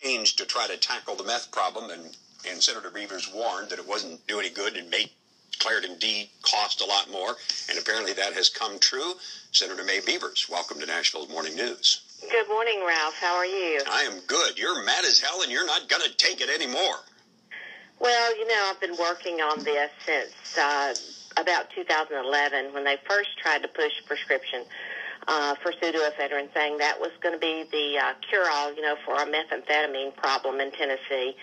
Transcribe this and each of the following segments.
to try to tackle the meth problem, and Senator Beavers warned that it wasn't doing any good and made Claritin D cost a lot more, and apparently that has come true. Senator May Beavers, welcome to Nashville's Morning News. Good morning, Ralph. How are you? I am good. You're mad as hell, and you're not going to take it anymore. Well, I've been working on this since about 2011 when they first tried to push prescription for pseudoephedrine, saying that was going to be the cure-all, for our methamphetamine problem in Tennessee.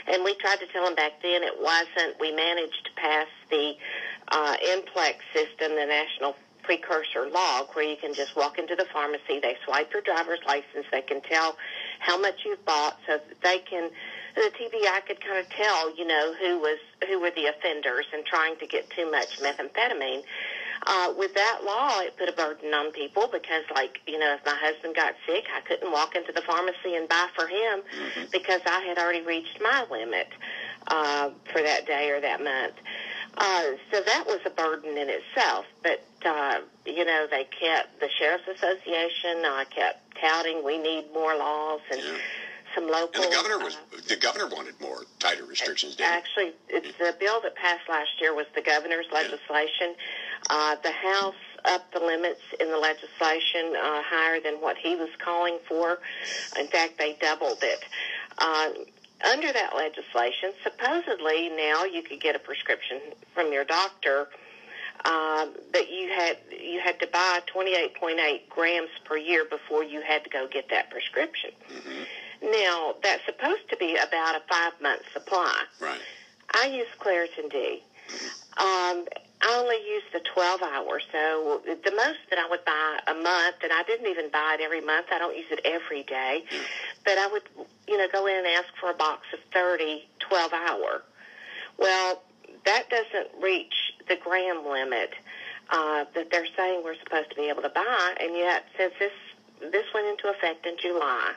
And we tried to tell them back then it wasn't. We managed to pass the NPLEX system, the National Precursor Log, where you can just walk into the pharmacy, they swipe your driver's license, they can tell how much you've bought, so that they can, the TBI could kind of tell, who were the offenders and trying to get too much methamphetamine. With that law, it put a burden on people because, if my husband got sick, I couldn't walk into the pharmacy and buy for him because I had already reached my limit for that day or that month. So that was a burden in itself. But, they kept, the Sheriff's Association kept touting we need more laws and some local... And the governor wanted more tighter restrictions, didn't he? Actually, it's the bill that passed last year was the governor's legislation. The House upped the limits in the legislation higher than what he was calling for. In fact, they doubled it. Under that legislation, supposedly now you could get a prescription from your doctor, but you had to buy 28.8 grams per year before you had to go get that prescription. Now, that's supposed to be about a 5-month supply. Right. I use Claritin D. I only use the 12 hours, so the most that I would buy a month, and I didn't even buy it every month. I don't use it every day, but I would, go in and ask for a box of 30 12-hour. Well, that doesn't reach the gram limit that they're saying we're supposed to be able to buy, and yet since this went into effect in July,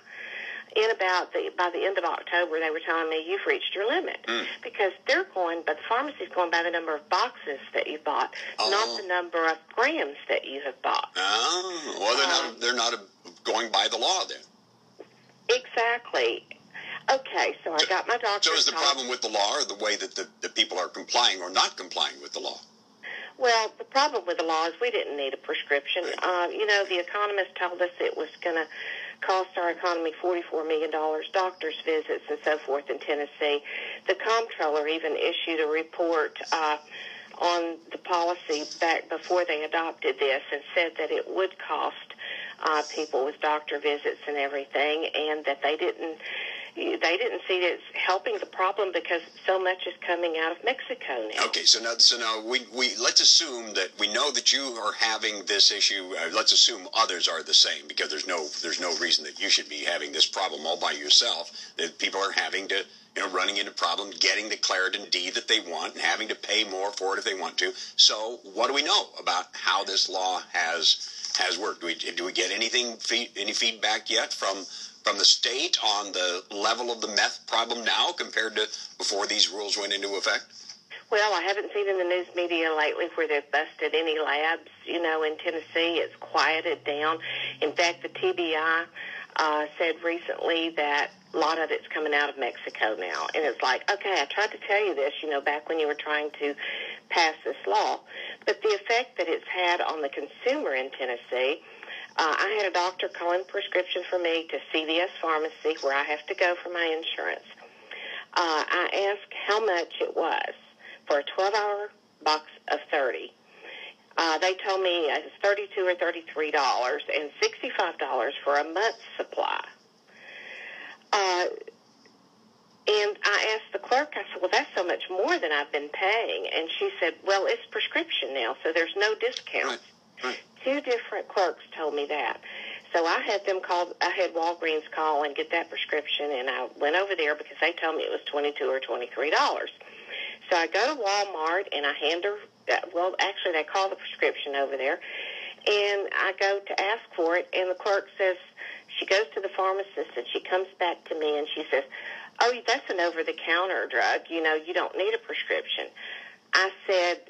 by the end of October, they were telling me you've reached your limit because the pharmacy's going by the number of boxes that you bought, not the number of grams that you have bought. Oh, well, they're not going by the law then. Exactly. Okay, so I got my doctor. So is the problem with the law or the way that the people are complying or not complying with the law? Well, the problem with the law is we didn't need a prescription. Right. The economist told us it was going to cost our economy $44 million, doctor's visits and so forth in Tennessee. The comptroller even issued a report on the policy back before they adopted this and said that it would cost people with doctor visits and everything, and that they didn't see it as helping the problem because so much is coming out of Mexico now. Okay, so now we let's assume that we know that you are having this issue. Let's assume others are the same, because there's no reason that you should be having this problem all by yourself. That people are having to, running into problems getting the Claritin D that they want and having to pay more for it if they want to. So what do we know about how this law has worked? Do we get any feedback yet from the state on the level of the meth problem now compared to before these rules went into effect? Well, I haven't seen in the news media lately where they've busted any labs, in Tennessee. It's quieted down. In fact, the TBI said recently that a lot of it's coming out of Mexico now. And it's like, okay, I tried to tell you this, back when you were trying to pass this law. But the effect that it's had on the consumer in Tennessee, I had a doctor call in a prescription for me to CVS Pharmacy, where I have to go for my insurance. I asked how much it was for a 12-hour box of 30. They told me it was $32 or $33 and $65 for a month's supply. And I asked the clerk, I said, well, that's so much more than I've been paying. And she said, well, it's prescription now, so there's no discount. Right. 2 different clerks told me that. So I had Walgreens call and get that prescription, and I went over there because they told me it was $22 or $23. So I go to Walmart, and I hand her, actually they call the prescription over there, and I go to ask for it, and the clerk says, she goes to the pharmacist, and she comes back to me, and she says, oh, that's an over-the-counter drug. You don't need a prescription. I said,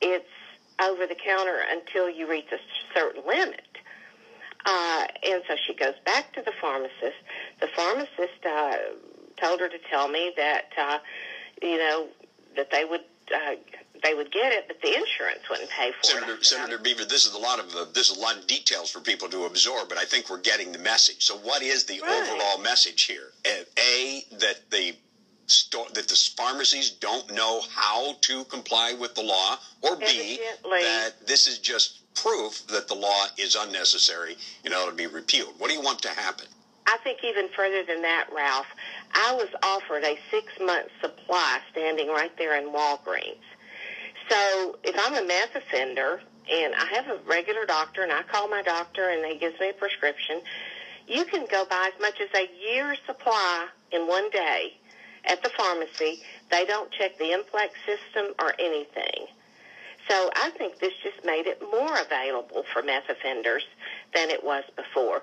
it's over-the-counter until you reach a certain limit. And so she goes back to the pharmacist. the pharmacist told her to tell me that, that they would get it, but the insurance wouldn't pay for it. Senator Beaver, this is a lot of details for people to absorb, but I think we're getting the message. So, what is the overall message here? A, that the pharmacies don't know how to comply with the law, or B, that this is just proof that the law is unnecessary and ought to be repealed. What do you want to happen? I think even further than that, Ralph, I was offered a 6-month supply standing right there in Walgreens. So if I'm a meth offender and I have a regular doctor and I call my doctor and he gives me a prescription, you can go buy as much as a year's supply in one day at the pharmacy. They don't check the NPLEX system or anything. So I think this just made it more available for meth offenders than it was before.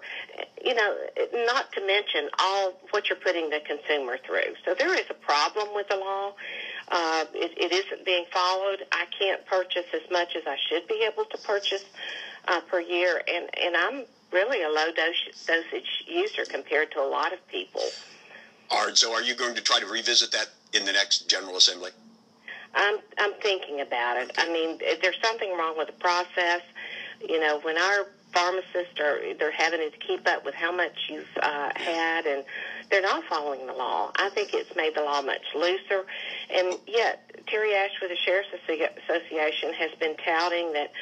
Not to mention all what you're putting the consumer through. So there is a problem with the law. It isn't being followed. I can't purchase as much as I should be able to purchase per year, and I'm really a low dosage user compared to a lot of people. All right, so are you going to try to revisit that in the next General Assembly? I'm thinking about it. I mean, there's something wrong with the process. When our pharmacists they're having to keep up with how much you've had, and they're not following the law. I think it's made the law much looser, and yet Terry Ash with the Sheriff's Association has been touting that,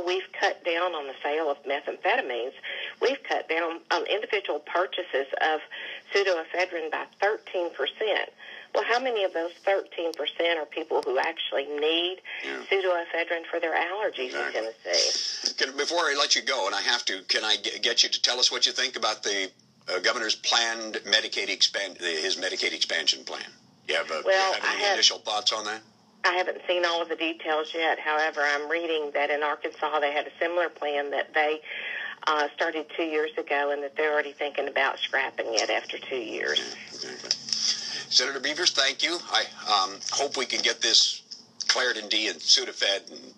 we've cut down on the sale of methamphetamines. We've cut down on individual purchases of pseudoephedrine by 13%. Well, how many of those 13% are people who actually need pseudoephedrine for their allergies in Tennessee? Before I let you go, and I have to, can I get you to tell us what you think about the governor's planned his Medicaid expansion plan? You have any initial thoughts on that? I haven't seen all of the details yet. However, I'm reading that in Arkansas they had a similar plan that they started 2 years ago, and that they're already thinking about scrapping it after 2 years. Yeah, exactly. Senator Beavers, thank you. I hope we can get this Claritin D and Sudafed and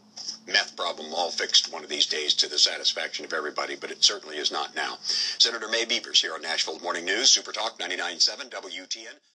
meth problem all fixed one of these days to the satisfaction of everybody, but it certainly is not now. Senator May Beavers here on Nashville Morning News, Super Talk 99.7 WTN.